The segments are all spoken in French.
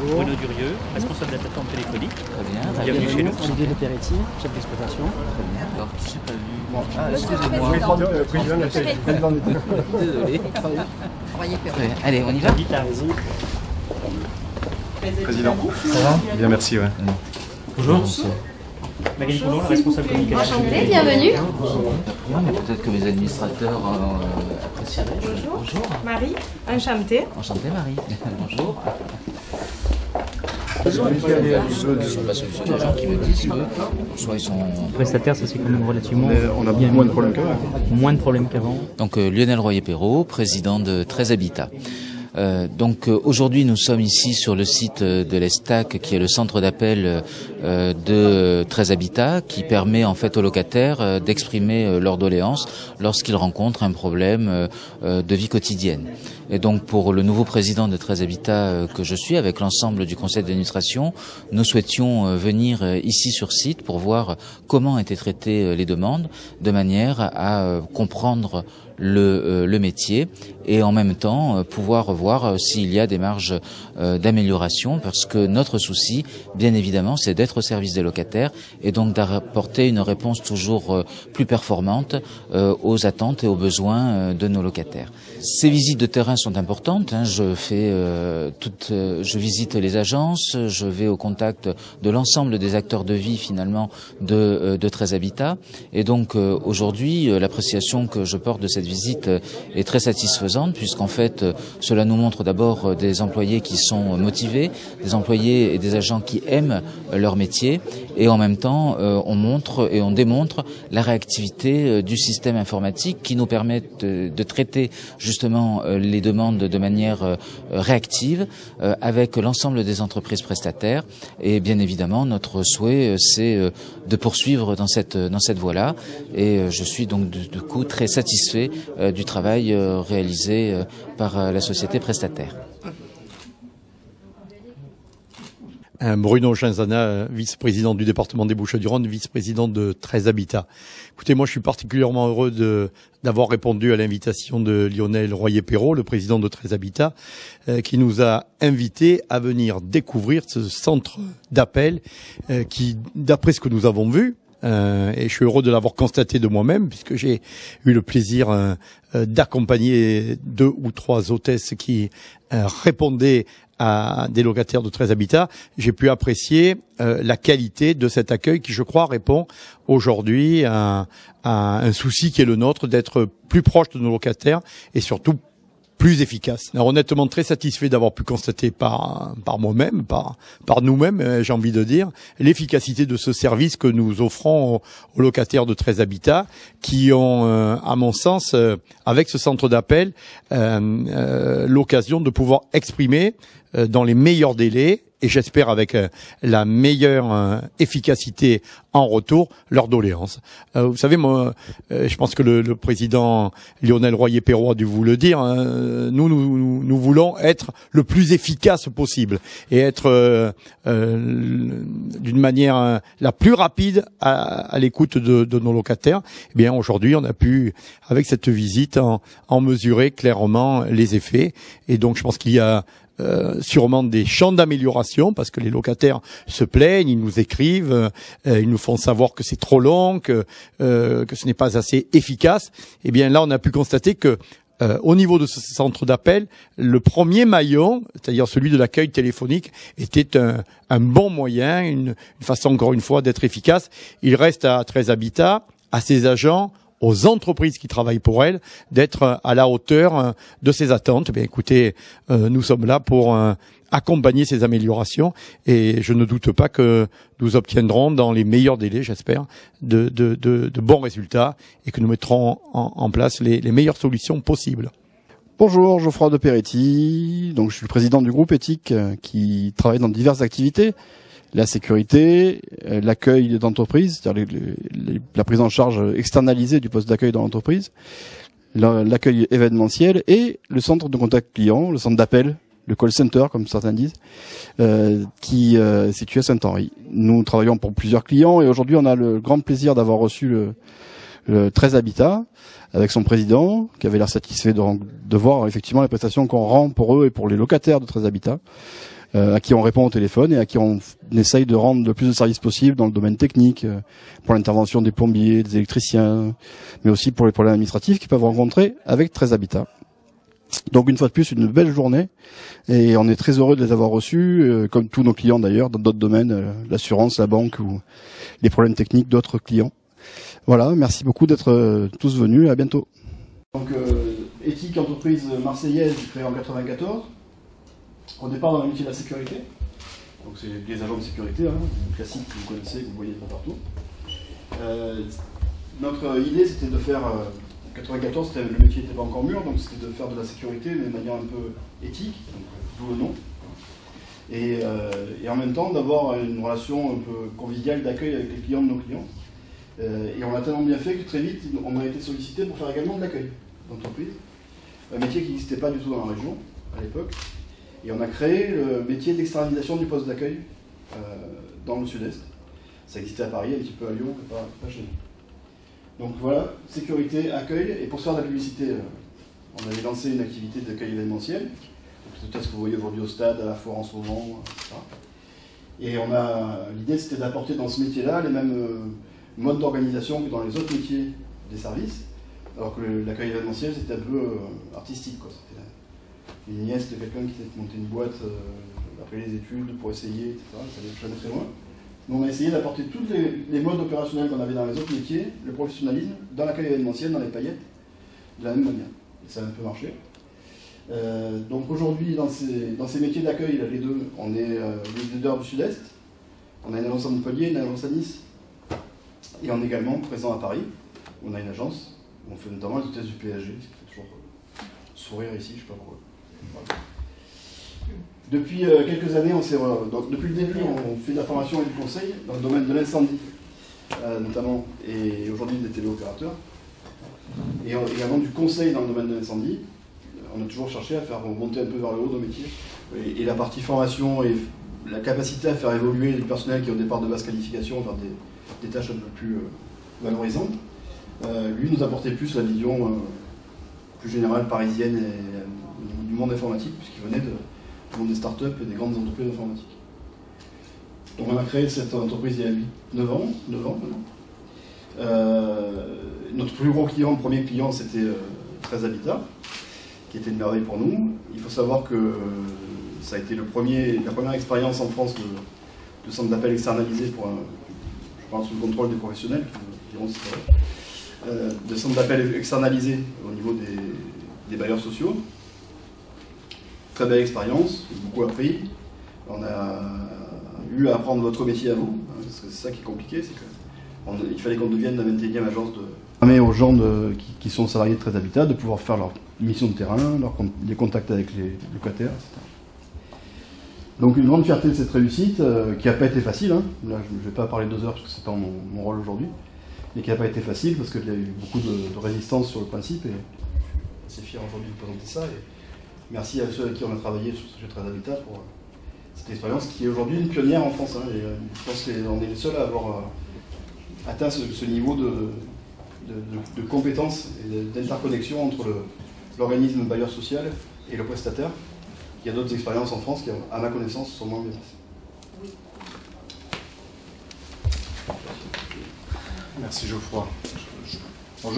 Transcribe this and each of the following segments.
Bruno Durieux, responsable de la plateforme téléphonique. Très bien. Bienvenue chez nous. Olivier Le Peretti, chef d'exploitation. Très bien. Alors, je n'ai pas vu. Bon, Excusez-moi. Désolé. Très bien. Allez, on y va. Président. Ça va? Bien, merci, ouais. Bonjour. Magali Coulon, la responsable communication. Enchantée, bienvenue. Non, mais peut-être que mes administrateurs apprécieraient. Bonjour. Marie, enchantée. Enchanté, Marie. Bonjour. Les gens qui me disent que soit ils sont prestataires, ça c'est quand même relativement. On a bien moins de problèmes qu'avant. Moins de problèmes qu'avant. Donc Lionel Royer-Perrault, président de 13 Habitat. Aujourd'hui, nous sommes ici sur le site de l'Estac, qui est le centre d'appel de 13 Habitat, qui permet en fait aux locataires d'exprimer leurs doléances lorsqu'ils rencontrent un problème de vie quotidienne. Et donc pour le nouveau président de 13 Habitat que je suis, avec l'ensemble du conseil d'administration, nous souhaitions venir ici sur site pour voir comment étaient traitées les demandes, de manière à comprendre le métier et en même temps pouvoir voir s'il y a des marges d'amélioration, parce que notre souci, bien évidemment, c'est d'être au service des locataires et donc d'apporter une réponse toujours plus performante aux attentes et aux besoins de nos locataires. Ces visites de terrain sont importantes. Je visite les agences, je vais au contact de l'ensemble des acteurs de vie finalement de 13 Habitat. Et donc aujourd'hui, l'appréciation que je porte de cette visite est très satisfaisante, puisqu'en fait cela nous montre d'abord des employés qui sont motivés, des employés et des agents qui aiment leur métier, et en même temps on montre et on démontre la réactivité du système informatique qui nous permet de traiter justement les demandes de manière réactive avec l'ensemble des entreprises prestataires. Et bien évidemment, notre souhait, c'est de poursuivre dans cette voie-là. Et je suis donc du coup très satisfait du travail réalisé par la société prestataire. Bruno Genzana, vice-président du département des Bouches-du-Rhône, vice-président de 13 Habitat. Écoutez, moi je suis particulièrement heureux d'avoir répondu à l'invitation de Lionel Royer-Perrault, le président de 13 Habitat, qui nous a invités à venir découvrir ce centre d'appel qui, d'après ce que nous avons vu, et je suis heureux de l'avoir constaté de moi-même, puisque j'ai eu le plaisir d'accompagner 2 ou 3 hôtesses qui répondaient à des locataires de 13 Habitat. J'ai pu apprécier la qualité de cet accueil qui, je crois, répond aujourd'hui à un souci qui est le nôtre, d'être plus proche de nos locataires et surtout plus efficace. Alors honnêtement très satisfait d'avoir pu constater par moi-même, par nous-mêmes, j'ai envie de dire, l'efficacité de ce service que nous offrons aux locataires de 13 Habitat, qui ont, à mon sens, avec ce centre d'appel, l'occasion de pouvoir exprimer dans les meilleurs délais, et j'espère avec la meilleure efficacité en retour, leurs doléances. Vous savez, moi, je pense que le président Lionel Royer-Perrault a dû vous le dire, nous voulons être le plus efficace possible et être d'une manière la plus rapide à l'écoute de nos locataires. Eh bien, aujourd'hui, on a pu, avec cette visite, en mesurer clairement les effets. Et donc, je pense qu'il y a sûrement des champs d'amélioration, parce que les locataires se plaignent, ils nous écrivent, ils nous font savoir que c'est trop long, que ce n'est pas assez efficace. Eh bien là, on a pu constater que au niveau de ce centre d'appel, le premier maillon, c'est-à-dire celui de l'accueil téléphonique, était un bon moyen, une façon encore une fois d'être efficace. Il reste à 13 Habitat, à ses agents, aux entreprises qui travaillent pour elles, d'être à la hauteur de ces attentes. Bien, écoutez, nous sommes là pour accompagner ces améliorations, et je ne doute pas que nous obtiendrons dans les meilleurs délais, j'espère, de bons résultats, et que nous mettrons en place les meilleures solutions possibles. Bonjour, Geoffroy de Peretti. Donc, je suis le président du groupe éthique qui travaille dans diverses activités. La sécurité, l'accueil d'entreprise, c'est-à-dire la prise en charge externalisée du poste d'accueil dans l'entreprise, l'accueil événementiel et le centre de contact client, le centre d'appel, le call center comme certains disent, qui est situé à Saint-Henri. Nous travaillons pour plusieurs clients et aujourd'hui on a le grand plaisir d'avoir reçu le 13 Habitat avec son président qui avait l'air satisfait de voir effectivement les prestations qu'on rend pour eux et pour les locataires de 13 Habitat. à qui on répond au téléphone et à qui on essaye de rendre le plus de services possible dans le domaine technique, pour l'intervention des plombiers, des électriciens, mais aussi pour les problèmes administratifs qu'ils peuvent rencontrer avec 13 Habitat. Donc une fois de plus, une belle journée et on est très heureux de les avoir reçus, comme tous nos clients d'ailleurs, dans d'autres domaines, l'assurance, la banque ou les problèmes techniques d'autres clients. Voilà, merci beaucoup d'être tous venus, à bientôt. Donc éthique, entreprise marseillaise créée en 1994, au départ dans le métier de la sécurité. Donc c'est les agents de sécurité, classiques que vous connaissez, que vous voyez partout. Notre idée c'était de faire... En 1994, le métier n'était pas encore mûr, donc c'était de faire de la sécurité, mais de manière un peu éthique, d'où le nom. Et en même temps, d'avoir une relation un peu conviviale d'accueil avec les clients de nos clients. Et on a tellement bien fait que très vite, on a été sollicité pour faire également de l'accueil d'entreprise. Un métier qui n'existait pas du tout dans la région, à l'époque. Et on a créé le métier d'externalisation du poste d'accueil dans le sud-est. Ça existait à Paris, un petit peu à Lyon, mais pas chez nous. Donc voilà, sécurité, accueil, et pour se faire de la publicité, on avait lancé une activité d'accueil événementiel, c'est peut-être ce que vous voyez aujourd'hui au stade, à la foire en ce moment, etc. Et l'idée c'était d'apporter dans ce métier-là les mêmes modes d'organisation que dans les autres métiers des services, alors que l'accueil événementiel c'était un peu artistique, quoi. C'était une nièce de quelqu'un qui était monté une boîte après les études pour essayer, etc. Ça allait jamais très loin. On a essayé d'apporter tous les modes opérationnels qu'on avait dans les autres métiers, le professionnalisme, dans l'accueil événementiel, dans les paillettes, de la même manière. Et ça a un peu marché. Donc aujourd'hui, dans ces métiers d'accueil, les deux, on est les leaders du Sud-Est. On a une agence à Montpellier, une agence à Nice. Et on est également présent à Paris. On a une agence, où on fait notamment les hôtesses du PSG, ce qui fait toujours sourire ici, je ne sais pas pourquoi. Voilà. Depuis quelques années, depuis le début, on fait de la formation et du conseil dans le domaine de l'incendie, notamment, et aujourd'hui des téléopérateurs, et également du conseil dans le domaine de l'incendie. On a toujours cherché à faire remonter un peu vers le haut nos métiers. Et la partie formation et la capacité à faire évoluer le personnel qui est au départ de basse qualification vers des tâches un peu plus valorisantes, lui nous apportait plus la vision plus générale parisienne et du monde informatique, puisqu'il venait du monde des startups et des grandes entreprises informatiques. Donc on a créé cette entreprise il y a 9 ans maintenant. Notre plus gros client, le premier client, c'était 13 Habitat, qui était une merveille pour nous. Il faut savoir que ça a été la première expérience en France de centre d'appel externalisé je parle sous le contrôle des professionnels, qui diront si c'est vrai, de centre d'appel externalisé au niveau des bailleurs sociaux. Très belle expérience, beaucoup appris. On a eu à apprendre votre métier à vous, parce que c'est ça qui est compliqué, c'est qu'il fallait qu'on devienne la 21e agence de... permet aux gens qui sont salariés de 13 Habitat de pouvoir faire leur mission de terrain, les contacts avec les locataires, etc. Donc une grande fierté de cette réussite, qui n'a pas été facile, hein. Là je ne vais pas parler 2 heures parce que c'est pas mon rôle aujourd'hui, mais qui n'a pas été facile parce qu'il y a eu beaucoup de résistance sur le principe, et je suis fier aujourd'hui de présenter ça. Et merci à ceux avec qui on a travaillé sur ce 13 Habitat pour cette expérience qui est aujourd'hui une pionnière en France, hein. Et je pense qu'on est les seuls à avoir atteint ce niveau de compétences et d'interconnexion entre l'organisme bailleur social et le prestataire. Il y a d'autres expériences en France qui, à ma connaissance, sont moins bien. Oui. Merci Geoffroy. Je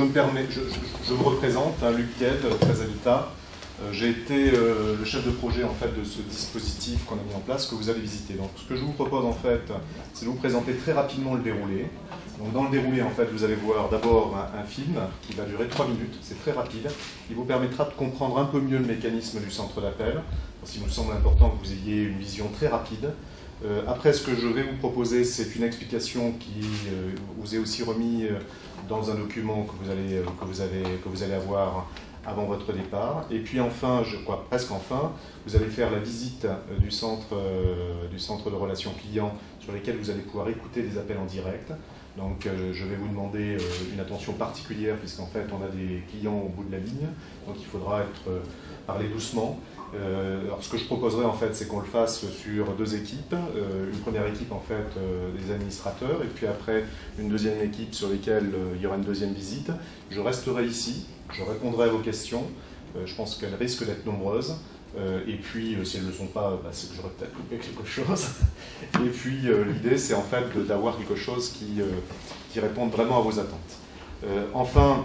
me représente, Luc Gued, 13 Habitat. J'ai été le chef de projet en fait de ce dispositif qu'on a mis en place, que vous allez visiter. Donc ce que je vous propose en fait, c'est de vous présenter très rapidement le déroulé. Donc dans le déroulé en fait, vous allez voir d'abord un film qui va durer 3 minutes, c'est très rapide. Il vous permettra de comprendre un peu mieux le mécanisme du centre d'appel. Il me semble important que vous ayez une vision très rapide. Après, ce que je vais vous proposer, c'est une explication qui vous est aussi remise dans un document que vous allez avoir avant votre départ. Et puis enfin, je crois presque enfin, vous allez faire la visite du centre de relations clients sur lesquels vous allez pouvoir écouter des appels en direct. Donc je vais vous demander une attention particulière puisqu'en fait on a des clients au bout de la ligne, donc il faudra parler doucement. Alors ce que je proposerais en fait, c'est qu'on le fasse sur 2 équipes. Une première équipe en fait des administrateurs et puis après une deuxième équipe sur lesquelles il y aura une deuxième visite. Je resterai ici, je répondrai à vos questions. Je pense qu'elles risquent d'être nombreuses. Et puis, si elles ne le sont pas, c'est que j'aurais peut-être loupé quelque chose. Et puis, l'idée, c'est en fait d'avoir quelque chose qui réponde vraiment à vos attentes. Enfin,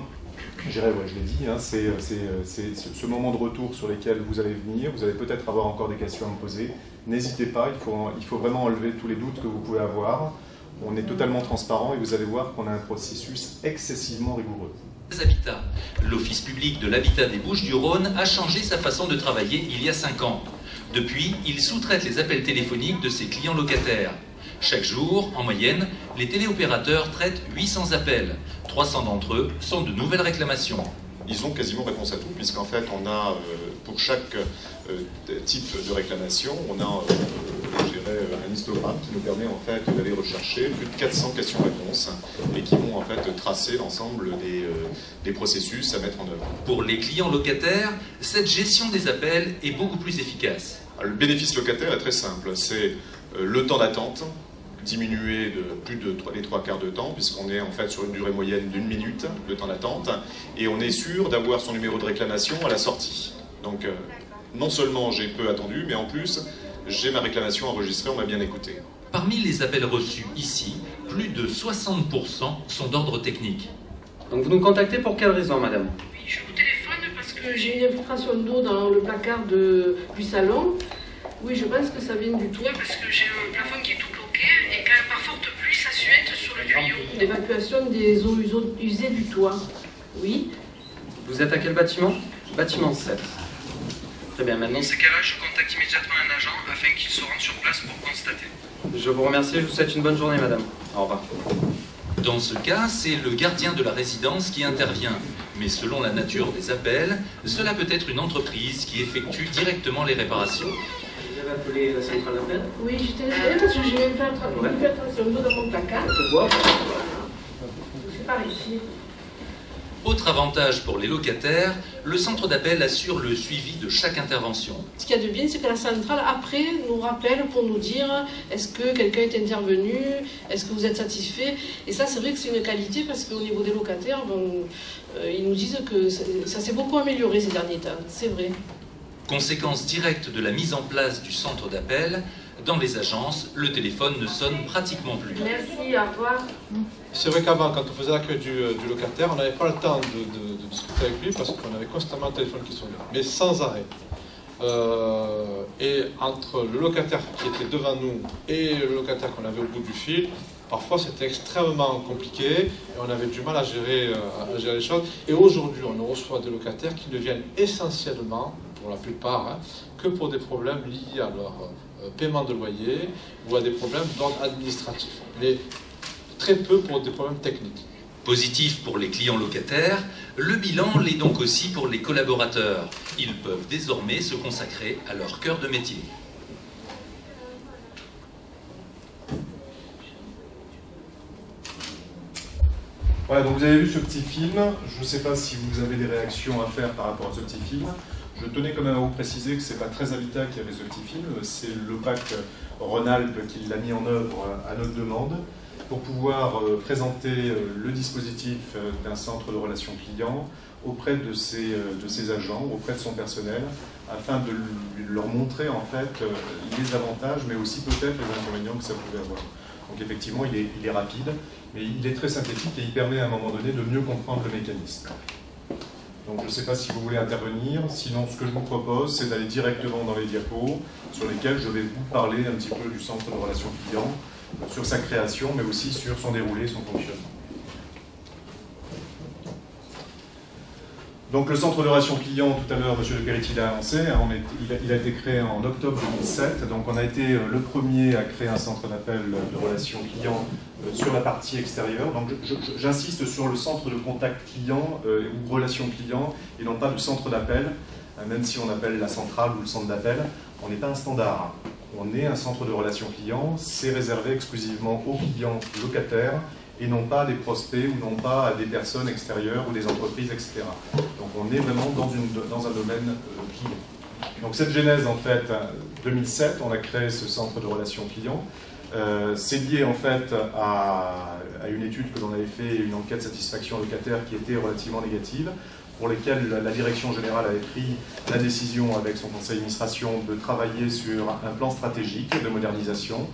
je l'ai dit, hein, c'est ce moment de retour sur lesquels vous allez venir. Vous allez peut-être avoir encore des questions à me poser. N'hésitez pas, il faut vraiment enlever tous les doutes que vous pouvez avoir. On est totalement transparent et vous allez voir qu'on a un processus excessivement rigoureux. Habitat. L'Office public de l'habitat des Bouches-du-Rhône a changé sa façon de travailler il y a 5 ans. Depuis, il sous-traite les appels téléphoniques de ses clients locataires. Chaque jour, en moyenne, les téléopérateurs traitent 800 appels. 300 d'entre eux sont de nouvelles réclamations. Ils ont quasiment réponse à tout, puisqu'en fait, on a, pour chaque type de réclamation, on a un histogramme qui nous permet en fait d'aller rechercher plus de 400 questions-réponses et qui vont en fait tracer l'ensemble des processus à mettre en œuvre. Pour les clients locataires, cette gestion des appels est beaucoup plus efficace. Le bénéfice locataire est très simple, c'est le temps d'attente diminué de plus de les 3/4 de temps, puisqu'on est en fait sur une durée moyenne d'1 minute de temps d'attente, et on est sûr d'avoir son numéro de réclamation à la sortie. Donc non seulement j'ai peu attendu, mais en plus j'ai ma réclamation enregistrée, on m'a bien écouté. Parmi les appels reçus ici, plus de 60% sont d'ordre technique. Donc vous nous contactez pour quelle raison, madame? Oui, je vous téléphone parce que j'ai une infiltration d'eau dans le placard du salon. Oui, je pense que ça vient du toit parce que j'ai un plafond qui est tout bloqué et quand par forte pluie, ça suinte sur le tuyau. L'évacuation des eaux usées du toit. Oui. Vous êtes à quel bâtiment? Bâtiment 7. Très bien, maintenant... Dans ces cas-là, je contacte immédiatement un agent afin qu'il se rende sur place pour constater. Je vous remercie, je vous souhaite une bonne journée, madame. Au revoir. Dans ce cas, c'est le gardien de la résidence qui intervient. Mais selon la nature des appels, cela peut être une entreprise qui effectue directement les réparations. Vous avez appelé la centrale d'appel? Oui, j'ai téléphoné parce que j'ai une infiltration d'eau dans mon placard. Voilà. C'est par ici. Autre avantage pour les locataires, le centre d'appel assure le suivi de chaque intervention. Ce qu'il y a de bien, c'est que la centrale, après, nous rappelle pour nous dire est-ce que quelqu'un est intervenu, est-ce que vous êtes satisfait. Et ça, c'est vrai que c'est une qualité parce qu'au niveau des locataires, ils nous disent que ça s'est beaucoup amélioré ces derniers temps. C'est vrai. Conséquence directe de la mise en place du centre d'appel, dans les agences, le téléphone ne sonne pratiquement plus. Merci, au revoir. C'est vrai qu'avant, quand on faisait l'accueil du locataire, on n'avait pas le temps de discuter avec lui parce qu'on avait constamment le téléphone qui sonnait, mais sans arrêt. Et entre le locataire qui était devant nous et le locataire qu'on avait au bout du fil, parfois c'était extrêmement compliqué et on avait du mal à gérer les choses. Et aujourd'hui, on reçoit des locataires qui ne viennent essentiellement, pour la plupart, que pour des problèmes liés à leur paiement de loyer ou à des problèmes d'ordre administratif. Mais très peu pour des problèmes techniques. Positif pour les clients locataires, le bilan l'est donc aussi pour les collaborateurs. Ils peuvent désormais se consacrer à leur cœur de métier. Voilà, donc vous avez vu ce petit film. Je ne sais pas si vous avez des réactions à faire par rapport à ce petit film. Je tenais quand même à vous préciser que ce n'est pas Très Habitat qui avait ce petit film, c'est l'OPAC Rhône-Alpes qui l'a mis en œuvre à notre demande pour pouvoir présenter le dispositif d'un centre de relations clients auprès de ses agents, auprès de son personnel, afin de leur montrer en fait les avantages, mais aussi peut-être les inconvénients que ça pouvait avoir. Donc effectivement, il est rapide, mais il est très synthétique et il permet à un moment donné de mieux comprendre le mécanisme. Donc je ne sais pas si vous voulez intervenir, sinon ce que je vous propose, c'est d'aller directement dans les diapos, sur lesquels je vais vous parler un petit peu du centre de relations clients, sur sa création, mais aussi sur son déroulé, son fonctionnement. Donc le centre de relations clients, tout à l'heure, M. de Peretti l'a annoncé, il a été créé en octobre 2007, donc on a été le premier à créer un centre d'appel de relations clients sur la partie extérieure. Donc j'insiste sur le centre de contact client ou relations clients, et non pas le centre d'appel, même si on appelle la centrale ou le centre d'appel, on n'est pas un standard. On est un centre de relations clients, c'est réservé exclusivement aux clients locataires, et non pas à des prospects ou non pas à des personnes extérieures ou des entreprises, etc. Donc on est vraiment dans un domaine client. Donc cette genèse, en fait, 2007, on a créé ce centre de relations clients. C'est lié en fait à une étude que l'on avait fait, une enquête satisfaction locataire qui était relativement négative. pour lesquels la direction générale avait pris la décision avec son conseil d'administration de travailler sur un plan stratégique de modernisation,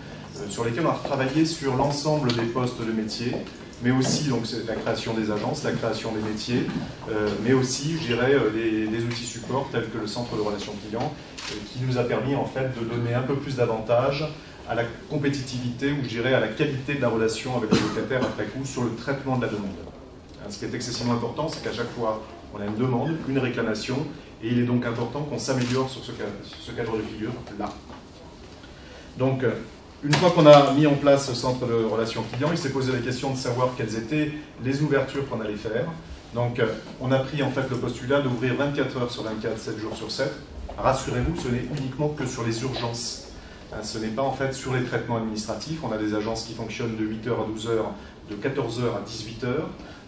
sur lesquels on a travaillé sur l'ensemble des postes de métier, mais aussi donc c'est la création des agences, la création des métiers, mais aussi, je dirais, des outils supports tels que le centre de relations clients, qui nous a permis en fait de donner un peu plus d'avantages à la compétitivité ou je dirais à la qualité de la relation avec le locataire après coup sur le traitement de la demande. Ce qui est excessivement important, c'est qu'à chaque fois on a une demande, une réclamation, et il est donc important qu'on s'améliore sur ce cadre de figure-là. Donc, une fois qu'on a mis en place ce centre de relations clients, il s'est posé la question de savoir quelles étaient les ouvertures qu'on allait faire. Donc, on a pris en fait le postulat d'ouvrir 24 heures sur 24, 7 jours sur 7. Rassurez-vous, ce n'est uniquement que sur les urgences. Ce n'est pas en fait sur les traitements administratifs. On a des agences qui fonctionnent de 8h à 12h, de 14h à 18h.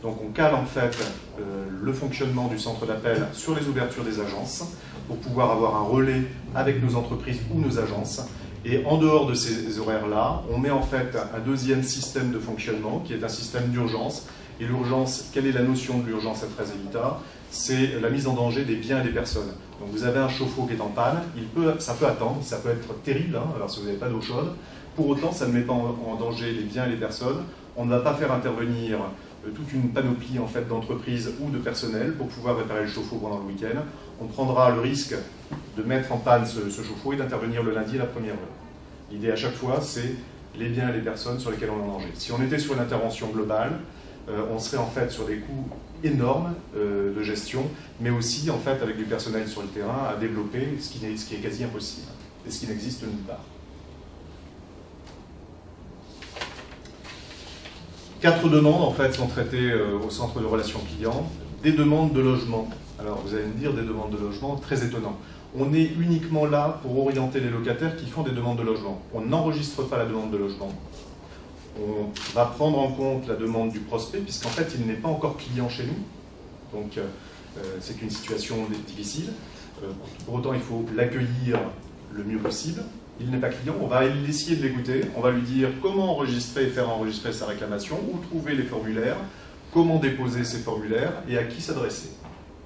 Donc on cale en fait le fonctionnement du centre d'appel sur les ouvertures des agences pour pouvoir avoir un relais avec nos entreprises ou nos agences. Et en dehors de ces horaires-là, on met en fait un deuxième système de fonctionnement qui est un système d'urgence. Et l'urgence, quelle est la notion de l'urgence à Tres Habitat? C'est la mise en danger des biens et des personnes. Donc vous avez un chauffe-eau qui est en panne, ça peut attendre, ça peut être terrible, hein, alors si vous n'avez pas d'eau chaude. Pour autant, ça ne met pas en danger les biens et les personnes. On ne va pas faire intervenir toute une panoplie en fait, d'entreprises ou de personnel pour pouvoir réparer le chauffe-eau pendant le week-end. On prendra le risque de mettre en panne ce chauffe-eau et d'intervenir le lundi à la première heure. L'idée à chaque fois, c'est les biens et les personnes sur lesquels on est en danger. Si on était sur une intervention globale, on serait en fait sur des coûts énormes de gestion, mais aussi en fait avec du personnel sur le terrain à développer, ce qui est quasi impossible et ce qui n'existe nulle part. 4 demandes en fait sont traitées au centre de relations clients. Des demandes de logement. Alors vous allez me dire des demandes de logement, très étonnant. On est uniquement là pour orienter les locataires qui font des demandes de logement. On n'enregistre pas la demande de logement. On va prendre en compte la demande du prospect, puisqu'en fait, il n'est pas encore client chez nous. Donc, c'est une situation difficile. Pour autant, il faut l'accueillir le mieux possible. Il n'est pas client, on va essayer de l'écouter. On va lui dire comment enregistrer et faire enregistrer sa réclamation, où trouver les formulaires, comment déposer ces formulaires et à qui s'adresser.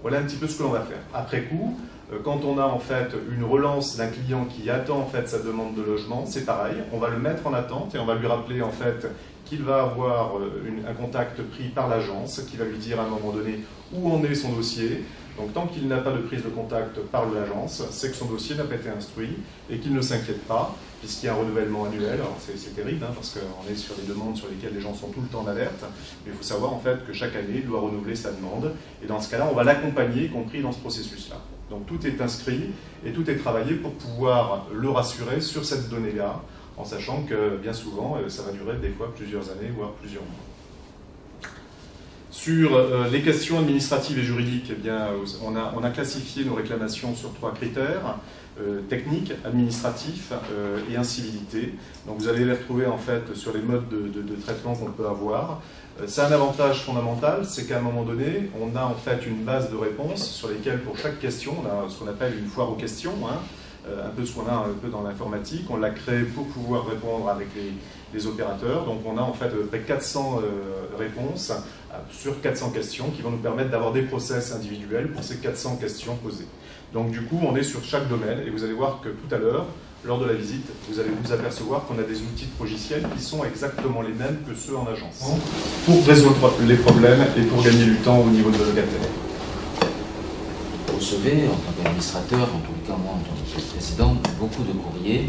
Voilà un petit peu ce que l'on va faire. Après coup, quand on a en fait une relance d'un client qui attend en fait sa demande de logement, c'est pareil, on va le mettre en attente et on va lui rappeler en fait qu'il va avoir un contact pris par l'agence, qui va lui dire à un moment donné où en est son dossier. Donc tant qu'il n'a pas de prise de contact par l'agence, c'est que son dossier n'a pas été instruit et qu'il ne s'inquiète pas, puisqu'il y a un renouvellement annuel. Alors c'est terrible, hein, parce qu'on est sur des demandes sur lesquelles les gens sont tout le temps en alerte, mais il faut savoir en fait que chaque année, il doit renouveler sa demande, et dans ce cas-là, on va l'accompagner, y compris dans ce processus-là. Donc tout est inscrit et tout est travaillé pour pouvoir le rassurer sur cette donnée-là, en sachant que bien souvent, ça va durer des fois plusieurs années, voire plusieurs mois. Sur les questions administratives et juridiques, eh bien, on a classifié nos réclamations sur 3 critères, technique, administratif et incivilité. Donc vous allez les retrouver en fait sur les modes de traitement qu'on peut avoir. C'est un avantage fondamental, c'est qu'à un moment donné, on a en fait une base de réponses sur lesquelles pour chaque question, on a ce qu'on appelle une foire aux questions, hein, un peu ce qu'on a un peu dans l'informatique. On l'a créé pour pouvoir répondre avec les opérateurs. Donc on a en fait à peu près 400 réponses sur 400 questions qui vont nous permettre d'avoir des process individuels pour ces 400 questions posées. Donc du coup, on est sur chaque domaine et vous allez voir que tout à l'heure, lors de la visite, vous allez vous apercevoir qu'on a des outils de logiciels qui sont exactement les mêmes que ceux en agence pour résoudre les problèmes et pour gagner du temps au niveau de locataire. Vous recevez, en tant qu'administrateur, en tout cas moi en tant que président, beaucoup de courriers,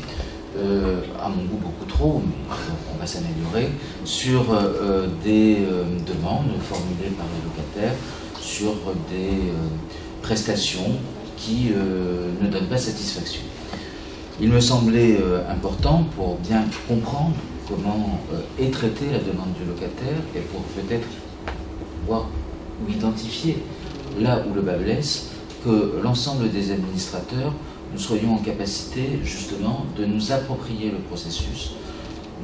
à mon goût beaucoup trop, mais on va s'améliorer, sur des demandes formulées par les locataires, sur des prestations qui ne donnent pas satisfaction. Il me semblait important, pour bien comprendre comment est traitée la demande du locataire et pour peut-être voir ou identifier là où le bât blesse, que l'ensemble des administrateurs, nous soyons en capacité justement de nous approprier le processus,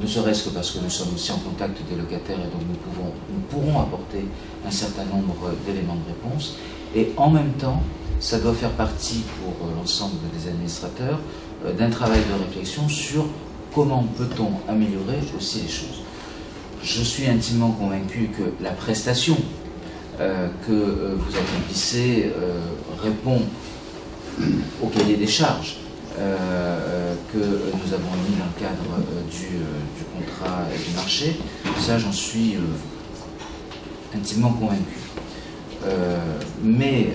ne serait-ce que parce que nous sommes aussi en contact des locataires et donc nous pourrons apporter un certain nombre d'éléments de réponse, et en même temps, ça doit faire partie pour l'ensemble des administrateurs d'un travail de réflexion sur comment peut-on améliorer aussi les choses. Je suis intimement convaincu que la prestation que vous accomplissez répond au cahier des charges que nous avons mis dans le cadre du contrat et du marché. Ça, j'en suis intimement convaincu. Mais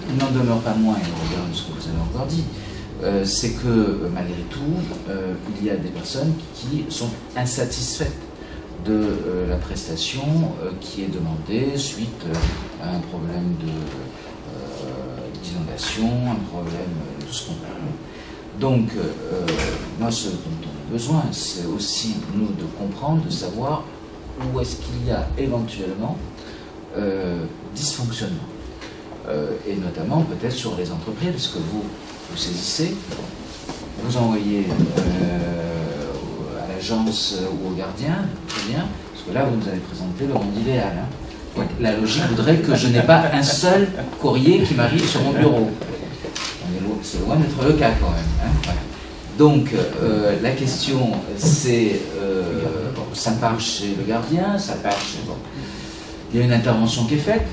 il n'en demeure pas moins, et au regard de ce que vous avez encore dit, c'est que malgré tout, il y a des personnes qui sont insatisfaites de la prestation qui est demandée suite à un problème d'inondation, un problème de tout ce qu'on peut. Donc, moi, ce dont on a besoin, c'est aussi, nous, de comprendre, de savoir où est-ce qu'il y a éventuellement dysfonctionnement. Et notamment, peut-être, sur les entreprises, parce que vous saisissez, vous envoyez à l'agence ou au gardien, très bien, parce que là, vous nous avez présenté le monde idéal. Hein. La logique voudrait que je n'ai pas un seul courrier qui m'arrive sur mon bureau. C'est loin d'être le cas quand même. Hein, voilà. Donc la question c'est, ça part chez le gardien, ça part chez... Bon. Il y a une intervention qui est faite,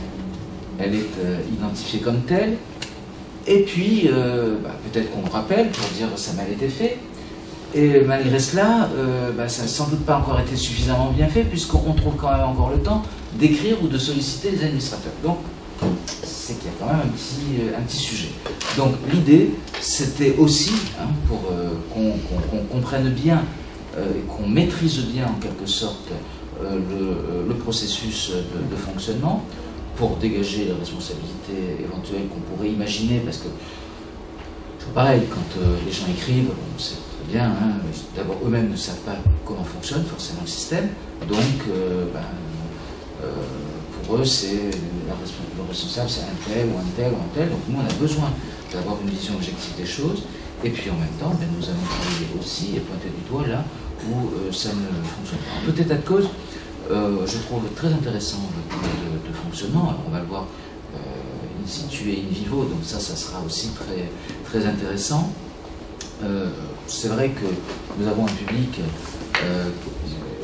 elle est identifiée comme telle, et puis peut-être qu'on me rappelle pour dire ça m'a été fait, et malgré cela, ça n'a sans doute pas encore été suffisamment bien fait, puisqu'on trouve quand même encore le temps d'écrire ou de solliciter les administrateurs. Donc, c'est qu'il y a quand même un petit sujet. Donc l'idée, c'était aussi, hein, pour qu'on comprenne bien et qu'on maîtrise bien en quelque sorte le processus de fonctionnement, pour dégager les responsabilités éventuelles qu'on pourrait imaginer, parce que c'est pareil, quand les gens écrivent, on sait très bien, hein, d'abord eux-mêmes ne savent pas comment fonctionne forcément le système, donc pour eux, c'est le responsable, c'est un tel ou un tel ou un tel. Donc nous, on a besoin d'avoir une vision objective des choses. Et puis en même temps, nous allons travailler aussi et pointer du doigt là où ça ne fonctionne pas. En tout état de cause, je trouve très intéressant le point de fonctionnement. Alors, on va le voir in situ et in vivo, donc ça sera aussi très, très intéressant. C'est vrai que nous avons un public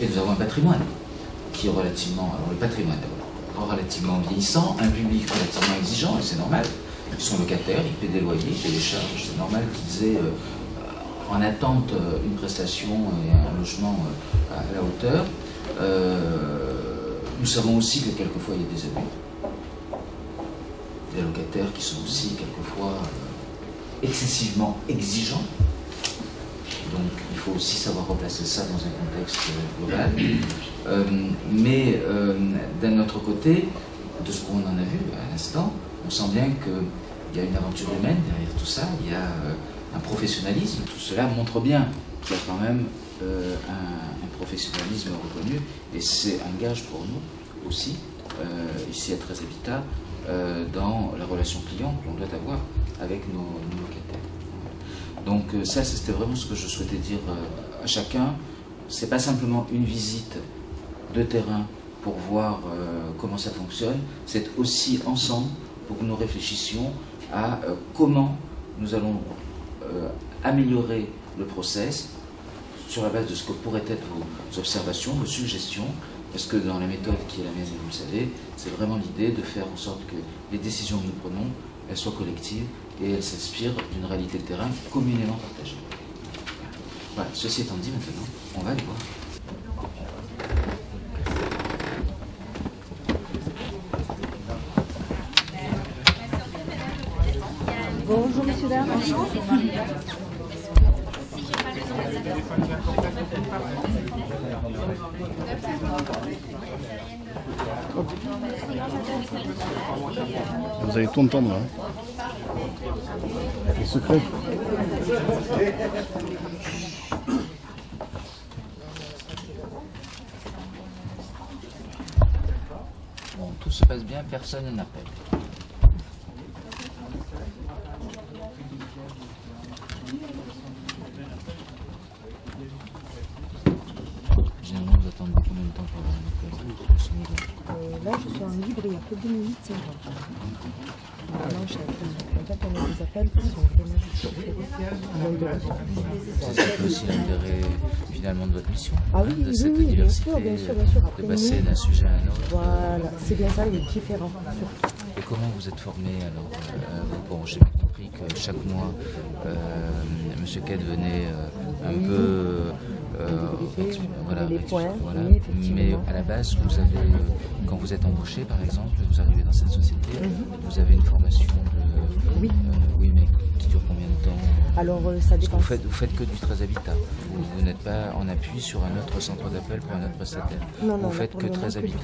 et nous avons un patrimoine qui est relativement, alors le patrimoine d'abord, relativement vieillissant, un public relativement exigeant, et c'est normal. Ils sont locataires, ils paient des loyers, ils paient des charges, c'est normal qu'ils aient en attente une prestation et un logement à la hauteur. Nous savons aussi que quelquefois il y a des abus. Des locataires qui sont aussi quelquefois excessivement exigeants. Donc il faut aussi savoir replacer ça dans un contexte global. Mais d'un autre côté, de ce qu'on en a vu à l'instant, on sent bien qu'il y a une aventure humaine derrière tout ça, il y a un professionnalisme, tout cela montre bien qu'il y a quand même un professionnalisme reconnu, et c'est un gage pour nous aussi, ici à Très Habitat, dans la relation client que l'on doit avoir avec nos locataires. Donc ça, c'était vraiment ce que je souhaitais dire à chacun. C'est pas simplement une visite de terrain pour voir comment ça fonctionne, c'est aussi ensemble pour que nous réfléchissions à comment nous allons améliorer le process sur la base de ce que pourraient être vos observations, vos suggestions, parce que dans la méthode qui est la mienne, vous le savez, c'est vraiment l'idée de faire en sorte que les décisions que nous prenons, elles soient collectives et elles s'inspirent d'une réalité de terrain communément partagée. Voilà, ceci étant dit, maintenant, on va aller voir. Bonjour, messieurs, dames. Bonjour. Vous allez tout entendre là. C'est secret. Bon, tout se passe bien, personne n'appelle. Généralement, vous attendez combien de temps pour avoir un appel? Là, je suis en libre, il n'y a que 2850. En fait, on a des appels qui sont vraiment c'est aussi l'intérêt finalement de votre mission, de cette oui, diversité, bien sûr. de passer d'un sujet à un autre. Voilà, c'est bien ça, il est différent surtout. Et comment vous êtes formé alors bon, j'ai compris que chaque mois, M. Kett venait un peu les points, voilà. Oui, effectivement. Mais à la base, vous avez, quand vous êtes embauché par exemple, vous arrivez dans cette société, vous avez une formation de... Oui. Oui, mais qui dure combien de temps? Alors, ça dépend. Vous faites que du très habitat. Vous n'êtes pas en appui sur un autre centre d'appel pour un autre prestataire. Non, vous faites que très habitat.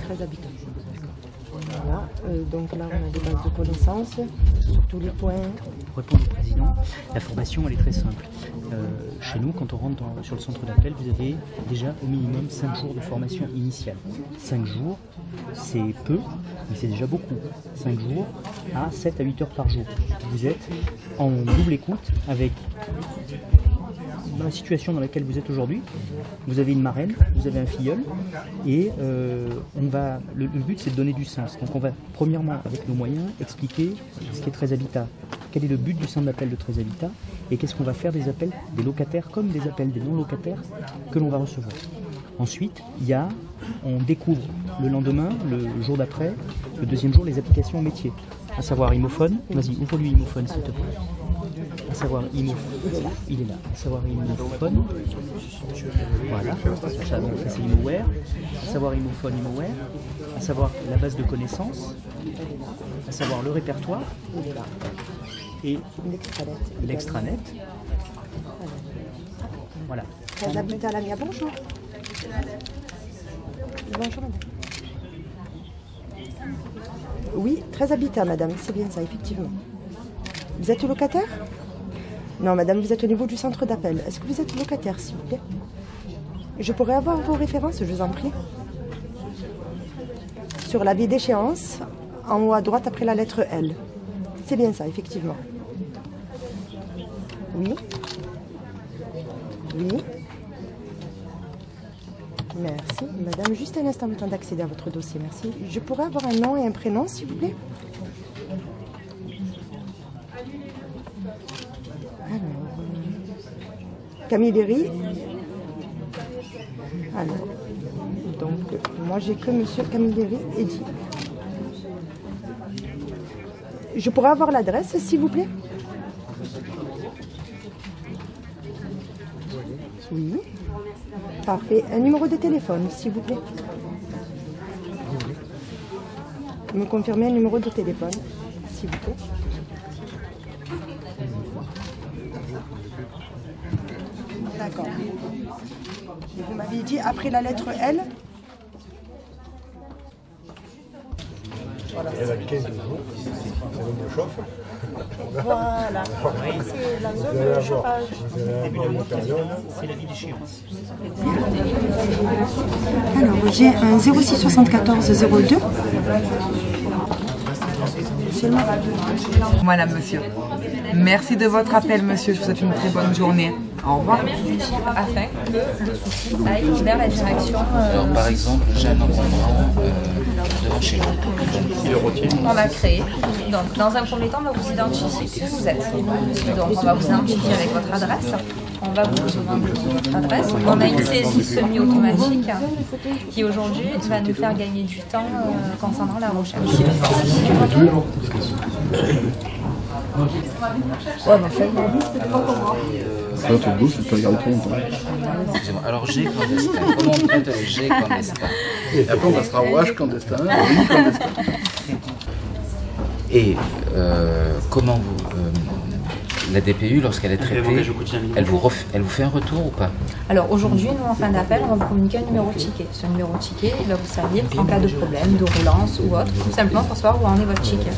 Voilà, donc là on a des bases de connaissances sur tous les points. Pour répondre au président, la formation elle est très simple. Chez nous, quand on rentre sur le centre d'appel, vous avez déjà au minimum 5 jours de formation initiale. 5 jours, c'est peu, mais c'est déjà beaucoup. 5 jours à 7 à 8 heures par jour. Vous êtes en double écoute avec dans la situation dans laquelle vous êtes aujourd'hui. Vous avez une marraine, vous avez un filleul, et le but c'est de donner du sens. Donc on va premièrement avec nos moyens expliquer ce qu'est Très Habitat, quel est le but du centre d'appel de Très Habitat, et qu'est-ce qu'on va faire des appels des locataires comme des appels des non-locataires que l'on va recevoir. Ensuite, on découvre le lendemain, le jour d'après, le deuxième jour, les applications métiers, à savoir Imophone. Vas-y, ouvre-lui Imophone s'il te plaît. À savoir Imophone, il est là. À savoir Imophone, voilà. Ça, donc ça c'est Imoware. À savoir Imophone, Imoware. À savoir la base de connaissances. À savoir le répertoire. Et l'extranet. Voilà. Très Habitat Lamia, bonjour. Bonjour madame. Oui, Très Habitat madame, c'est bien ça, effectivement. Vous êtes locataire? Non madame, vous êtes au niveau du centre d'appel. Est-ce que vous êtes locataire s'il vous plaît? Je pourrais avoir vos références, je vous en prie. Sur l'avis d'échéance, en haut à droite après la lettre L. C'est bien ça, effectivement. Oui. Oui. Merci. Madame, juste un instant le temps d'accéder à votre dossier, merci. Je pourrais avoir un nom et un prénom, s'il vous plaît? Alors, Camilleri. Alors, donc, moi j'ai que monsieur Camilleri Eddy. Je pourrais avoir l'adresse, s'il vous plaît? Oui. Parfait. Un numéro de téléphone, s'il vous plaît. Me confirmez un numéro de téléphone, s'il vous plaît. D'accord. Vous m'avez dit après la lettre L. Voilà. Voilà. C'est la zone de chauffage. Début de mois, c'est la vie d'échéance. Alors, j'ai un 06 74 02. Voilà, monsieur. Merci de votre appel, monsieur. Je vous souhaite une très bonne journée. Au revoir. Afin que le souci aille vers la direction. Alors, par exemple, j'ai un encombrant devant chez vous. On va créer. Donc, dans un premier temps, on va vous identifier qui vous êtes. Donc, on va vous identifier avec votre adresse. On va vous demander votre adresse. On a une saisie semi-automatique qui aujourd'hui va nous faire gagner du temps concernant la recherche. Ouais, mais fait une liste de comment. C'est un truc beau, je peux regarder trop longtemps. Excusez-moi, alors G clandestin, comment on traite le G clandestin? Et après on passera au H clandestin, au I clandestin. Et comment vous... la DPU, lorsqu'elle est traitée, elle vous fait un retour ou pas? Alors aujourd'hui, nous en fin d'appel, on va vous communiquer un numéro de ticket. Ce numéro de ticket, il va vous servir en cas de problème, de relance ou autre, tout simplement pour savoir où en est votre ticket.